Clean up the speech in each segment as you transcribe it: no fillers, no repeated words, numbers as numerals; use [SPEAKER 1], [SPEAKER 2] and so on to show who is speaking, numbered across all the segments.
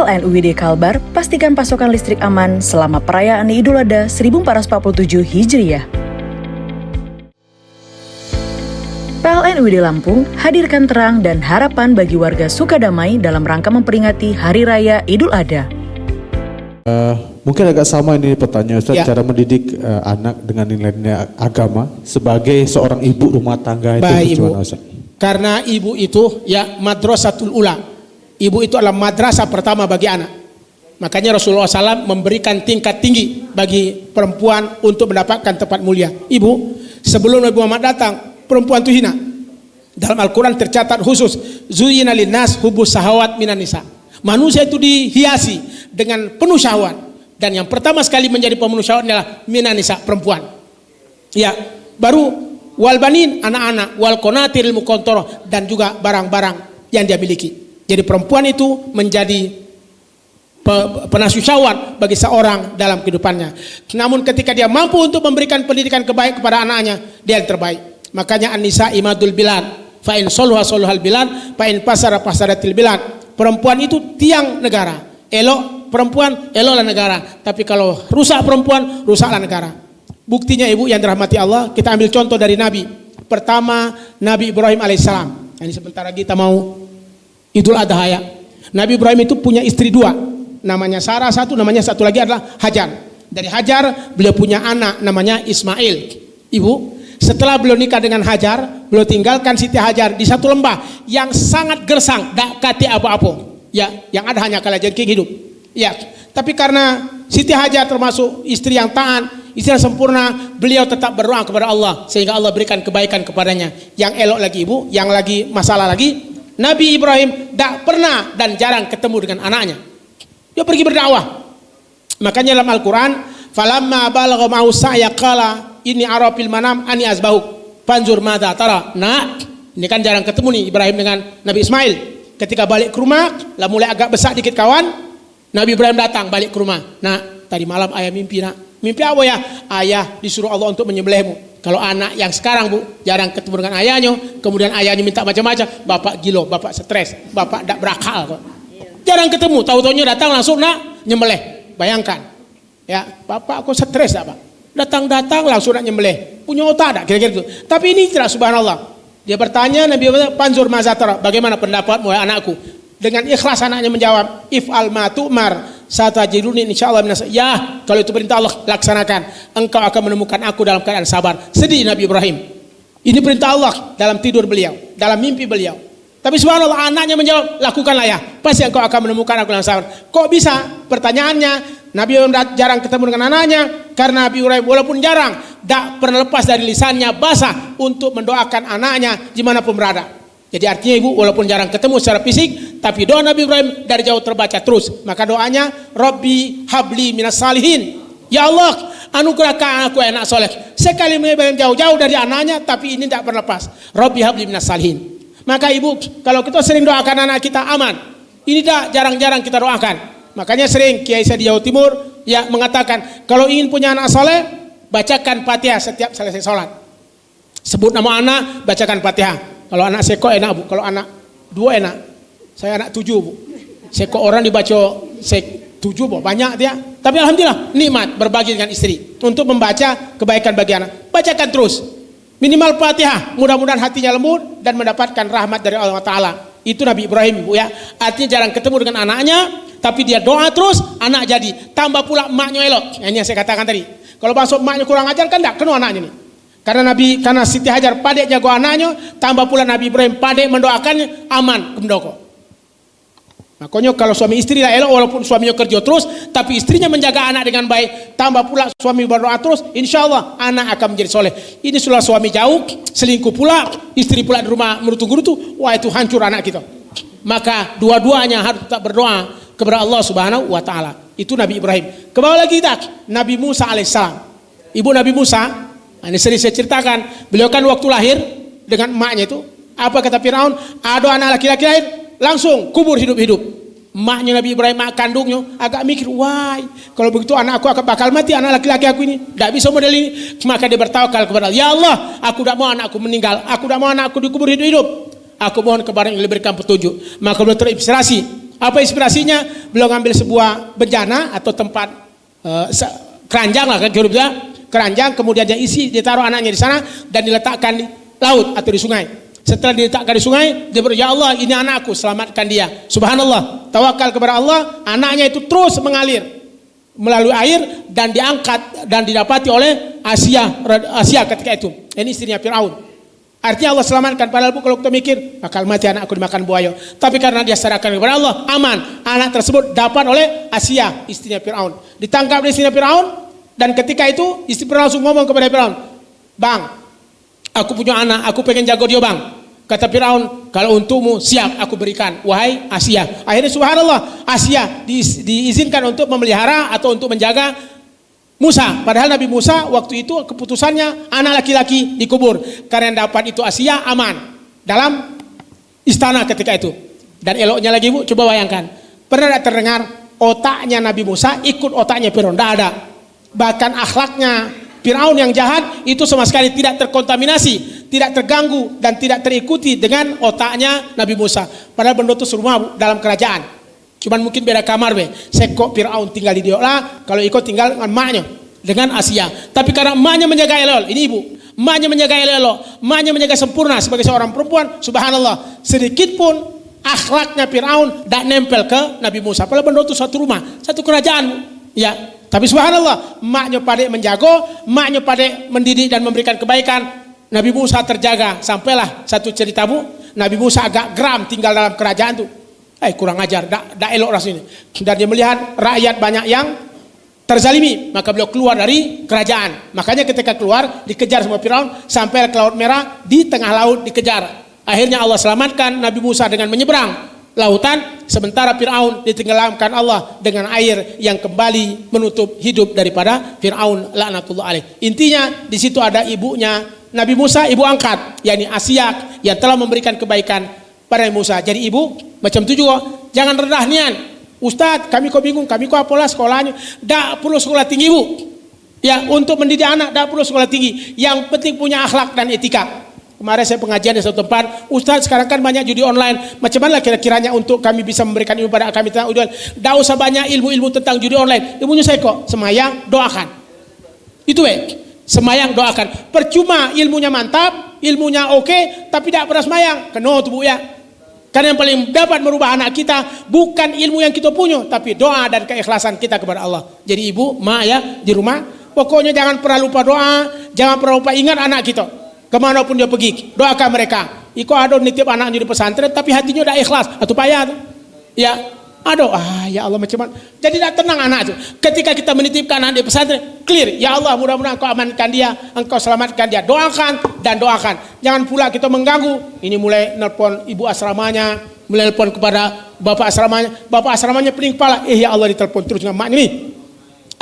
[SPEAKER 1] PLN UID Kalbar pastikan pasokan listrik aman selama perayaan Idul Adha 1447 Hijriah. PLN UID Lampung hadirkan terang dan harapan bagi warga Sukadamai dalam rangka memperingati Hari Raya Idul Adha.
[SPEAKER 2] Mungkin agak sama ini pertanyaan Ustaz, cara mendidik anak dengan nilai-nilai agama sebagai seorang ibu rumah tangga itu bagaimana Ustaz?
[SPEAKER 3] Karena ibu itu madrasatul ula. Ibu itu adalah madrasah pertama bagi anak. Makanya Rasulullah SAW memberikan tingkat tinggi bagi perempuan untuk mendapatkan tempat mulia. Ibu, sebelum Nabi Muhammad datang, perempuan itu hina. Dalam Al-Quran tercatat khusus, Zuyina linnas hubus sahawat minan nisa. Manusia itu dihiasi dengan penuh syahwat. Dan yang pertama sekali menjadi pemenuh syahwat adalah minan nisa, perempuan. Ya, baru wal banin, anak-anak, wal qanatiril muqantarah, dan juga barang-barang yang dia miliki. Jadi perempuan itu menjadi penasihat syahwat bagi seorang dalam kehidupannya. Namun ketika dia mampu untuk memberikan pendidikan kebaik kepada anaknya, dia yang terbaik. Makanya an-nisa imadul bilad, fa in soluha soluhal bilad, fa in pasara pasaratil bilad. Perempuan itu tiang negara. Elok perempuan, eloklah negara. Tapi kalau rusak perempuan, rusaklah negara. Buktinya ibu yang dirahmati Allah, kita ambil contoh dari Nabi. Pertama, Nabi Ibrahim alaihissalam. Ini sebentar lagi kita mau Idul Adha ya. Nabi Ibrahim itu punya istri dua, namanya Sarah satu, namanya satu lagi adalah Hajar. Dari Hajar beliau punya anak namanya Ismail. Ibu, setelah beliau nikah dengan Hajar, beliau tinggalkan Siti Hajar di satu lembah yang sangat gersang, dak kati apa-apa. Ya, yang ada hanya kalajengking hidup. Ya, tapi karena Siti Hajar termasuk istri yang taat, istri yang sempurna, beliau tetap berdoa kepada Allah sehingga Allah berikan kebaikan kepadanya. Yang elok lagi ibu, yang lagi masalah lagi, Nabi Ibrahim tak pernah dan jarang ketemu dengan anaknya. Dia pergi berdakwah. Makanya dalam Al-Quran, falamma balagha ma'u sa'ya qala inni ara fil manam ani azbahuk fanzur madza tara. Nah, ini kan jarang ketemu nih Ibrahim dengan Nabi Ismail. Ketika balik ke rumah, lah mulai agak besar dikit kawan, Nabi Ibrahim datang balik ke rumah. Nah, tadi malam ayah mimpi nak. Mimpi apa ya? Ayah disuruh Allah untuk menyembelihmu. Kalau anak yang sekarang bu, jarang ketemu dengan ayahnya, kemudian ayahnya minta macam-macam, bapak gilo, bapak stres, bapak tak berakal kok. Jarang ketemu, tahu-tahunya datang langsung nak nyembelih. Bayangkan, ya bapak kok stres tak pak? Datang-datang langsung nak nyembelih, punya otak tak kira-kira itu. Tapi ini tidak, subhanallah. Dia bertanya Nabi Panzur Mazatara, bagaimana pendapatmu ya anakku? Dengan ikhlas anaknya menjawab, if'al ma tu'mar satajiduni insyaallah minas. Ya, kalau itu perintah Allah laksanakan. Engkau akan menemukan aku dalam keadaan sabar. Sedih Nabi Ibrahim. Ini perintah Allah dalam tidur beliau, dalam mimpi beliau. Tapi subhanallah anaknya menjawab, lakukanlah ya. Pasti engkau akan menemukan aku dalam sabar. Kok bisa? Pertanyaannya, Nabi Ibrahim jarang ketemu dengan anaknya karena Nabi Ibrahim walaupun jarang, tak pernah lepas dari lisannya basah untuk mendoakan anaknya dimanapun berada. Jadi artinya ibu walaupun jarang ketemu secara fisik, tapi doa Nabi Ibrahim dari jauh terbaca terus. Maka doanya, Rabbi habli minas salihin. Ya Allah, anugerahkan aku anak soleh. Sekali Ibrahim jauh-jauh dari anaknya, tapi ini tidak pernah lepas. Rabbi habli minas salihin. Maka ibu, kalau kita sering doakan anak kita aman, ini tak jarang-jarang kita doakan. Makanya sering Kiai saya di Jawa Timur ya mengatakan, kalau ingin punya anak soleh, bacakan Fatihah setiap selesai sholat. Sebut nama anak, bacakan Fatihah. Kalau anak seko enak bu, kalau anak dua enak. Saya anak 7 bu. Seko orang dibaca 7 bu, banyak dia. Tapi alhamdulillah nikmat berbagi dengan istri untuk membaca kebaikan bagi anak. Bacakan terus. Minimal Fatihah, mudah-mudahan hatinya lembut dan mendapatkan rahmat dari Allah Ta'ala. Itu Nabi Ibrahim bu ya. Artinya jarang ketemu dengan anaknya, tapi dia doa terus, anak jadi. Tambah pula emaknya elok. Ini yang saya katakan tadi. Kalau masuk emaknya kurang ajar kan tidak kena anaknya nih. Karena Siti Hajar padek jago anaknya, tambah pula Nabi Ibrahim padek mendoakannya, aman kemdoko. Makanya kalau suami istri lah elok walaupun suaminya kerja terus, tapi istrinya menjaga anak dengan baik, tambah pula suami berdoa terus, insya Allah anak akan menjadi soleh. Ini sudah suami jauh, selingkuh pula, istri pula di rumah merutu-gurutu, wah itu hancur anak kita. Maka dua-duanya harus tetap berdoa kepada Allah Subhanahu wa Ta'ala. Itu Nabi Ibrahim. Ke bawah lagi kita, Nabi Musa alaihissalam. Ibu Nabi Musa, ini sering saya ceritakan, beliau kan waktu lahir dengan emaknya itu, apa kata Firaun? Ada anak laki-laki lahir, langsung kubur hidup-hidup. Emaknya Nabi Ibrahim, mak kandungnya, agak mikir, wah, kalau begitu anak aku akan bakal mati, anak laki-laki aku ini, tidak bisa model ini. Maka dia bertawakal kepada Allah, ya Allah, aku tidak mau anakku meninggal, aku tidak mau anakku dikubur hidup-hidup. Aku mohon kepada yang diberikan petunjuk. Maka beliau terinspirasi, Apa inspirasinya? Beliau ngambil sebuah bejana atau tempat keranjang lah kan, keranjang, kemudian dia isi, ditaruh anaknya di sana dan diletakkan di laut atau di sungai. Setelah diletakkan di sungai, dia berkata, ya Allah, ini anakku, selamatkan dia. Subhanallah, tawakal kepada Allah, anaknya itu terus mengalir melalui air dan diangkat dan didapati oleh Asia ketika itu. Ini istrinya Fir'aun. Artinya Allah selamatkan. Padahal kalau kita mikir, bakal mati anakku dimakan buaya. Tapi karena dia serahkan kepada Allah, aman. Anak tersebut dapat oleh Asia, istrinya Fir'aun. Ditangkap istrinya Fir'aun, dan ketika itu istri Fir'aun langsung ngomong kepada Fir'aun, Bang, aku punya anak, aku pengen jago dia bang. Kata Fir'aun, kalau untukmu siap aku berikan, wahai Asia. Akhirnya subhanallah, Asia diizinkan untuk memelihara atau untuk menjaga Musa. Padahal Nabi Musa waktu itu keputusannya anak laki-laki dikubur. Karena yang dapat itu Asia aman dalam istana ketika itu. Dan eloknya lagi Bu, coba bayangkan. Pernah tidak terdengar otaknya Nabi Musa ikut otaknya Fir'aun? Tidak ada. Bahkan akhlaknya Fir'aun yang jahat itu sama sekali tidak terkontaminasi, tidak terganggu dan tidak terikuti dengan otaknya Nabi Musa. Padahal benda itu semua dalam kerajaan. Cuman mungkin beda kamar be. Sekok Fir'aun tinggal di Diola, kalau ikut tinggal dengan emaknya, dengan Asia. Tapi karena emaknya menjaga elok, ini ibu, emaknya menjaga elok, emaknya menjaga sempurna sebagai seorang perempuan, subhanallah, sedikit pun akhlaknya Fir'aun tidak nempel ke Nabi Musa. Padahal benda itu satu rumah, satu kerajaan, ya. Tapi subhanallah, emaknya pada menjago, emaknya pada mendidik dan memberikan kebaikan. Nabi Musa terjaga. Sampailah satu cerita Bu, Nabi Musa agak geram tinggal dalam kerajaan itu. Kurang ajar, dak elok rasanya. Dan dia melihat rakyat banyak yang terzalimi, maka beliau keluar dari kerajaan. Makanya ketika keluar dikejar sama Fir'aun sampai ke Laut Merah, di tengah laut dikejar. Akhirnya Allah selamatkan Nabi Musa dengan menyeberang lautan, sementara Fir'aun ditenggelamkan Allah dengan air yang kembali menutup hidup daripada Fir'aun laknatullah alaih. Intinya di situ ada ibunya Nabi Musa, ibu angkat, yakni Asia, yang telah memberikan kebaikan pada Musa. Jadi ibu macam itu juga, jangan rendah nian. Ustadz, kami kok bingung, kami kok apalah sekolahnya. Tak perlu sekolah tinggi Bu. Ya, untuk mendidik anak tak perlu sekolah tinggi. Yang penting punya akhlak dan etika. Kemarin saya pengajian di satu tempat, Ustadz sekarang kan banyak judi online. Macam mana kira-kiranya untuk kami bisa memberikan ilmu pada kami tentang judi online? Tak usah banyak ilmu-ilmu tentang judi online. Ilmunya saya kok, semayang, doakan. Itu semayang, doakan. Percuma ilmunya mantap, ilmunya oke, tapi tak pernah semayang. Kena tuh Bu ya. Karena yang paling dapat merubah anak kita bukan ilmu yang kita punya, tapi doa dan keikhlasan kita kepada Allah. Jadi ibu, mak ya di rumah, pokoknya jangan pernah lupa doa, jangan pernah lupa ingat anak kita. Kemanapun dia pergi, doakan mereka. Iko ada nitip anaknya di pesantren, tapi hatinya udah ikhlas, atau payah tuh. Ya, aduh, ya Allah macam mana. Jadi tidak tenang anak itu. Ketika kita menitipkan anak di pesantren, clear. Ya Allah, mudah-mudahan Engkau amankan dia, Engkau selamatkan dia. Doakan dan doakan. Jangan pula kita mengganggu. Ini mulai nelpon ibu asramanya, mulai nelpon kepada bapak asramanya. Bapak asramanya pening kepala. Ya Allah, ditelepon terus dengan maknya nih.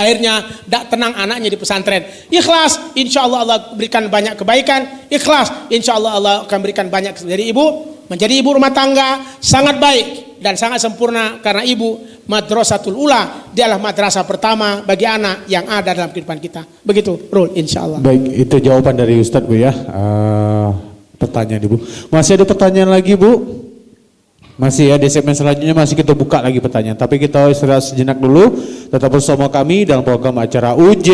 [SPEAKER 3] Akhirnya tidak tenang anaknya di pesantren. Ikhlas, insya Allah Allah berikan banyak kebaikan. Ikhlas, insya Allah Allah akan berikan banyak. Dari ibu, menjadi ibu rumah tangga sangat baik dan sangat sempurna, karena ibu madrasatul ula, dia adalah madrasah pertama bagi anak yang ada dalam kehidupan kita. Begitu, Rul, insya Allah.
[SPEAKER 2] Baik, itu jawaban dari Ustadz Bu ya. Pertanyaan Ibu. Masih ada pertanyaan lagi Bu? Masih ya, di segmen selanjutnya masih kita buka lagi pertanyaan. Tapi kita istirahat sejenak dulu. Tetap bersama kami dalam program acara UJ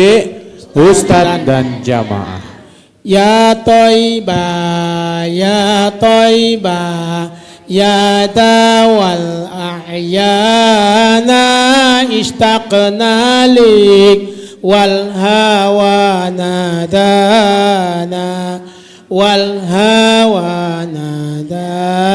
[SPEAKER 2] Ustadz dan Jamaah.
[SPEAKER 3] Ya Toibah, ya Toibah, ya dawal a'yana ishtaqna lik wal hawa nadana wal hawa nadana.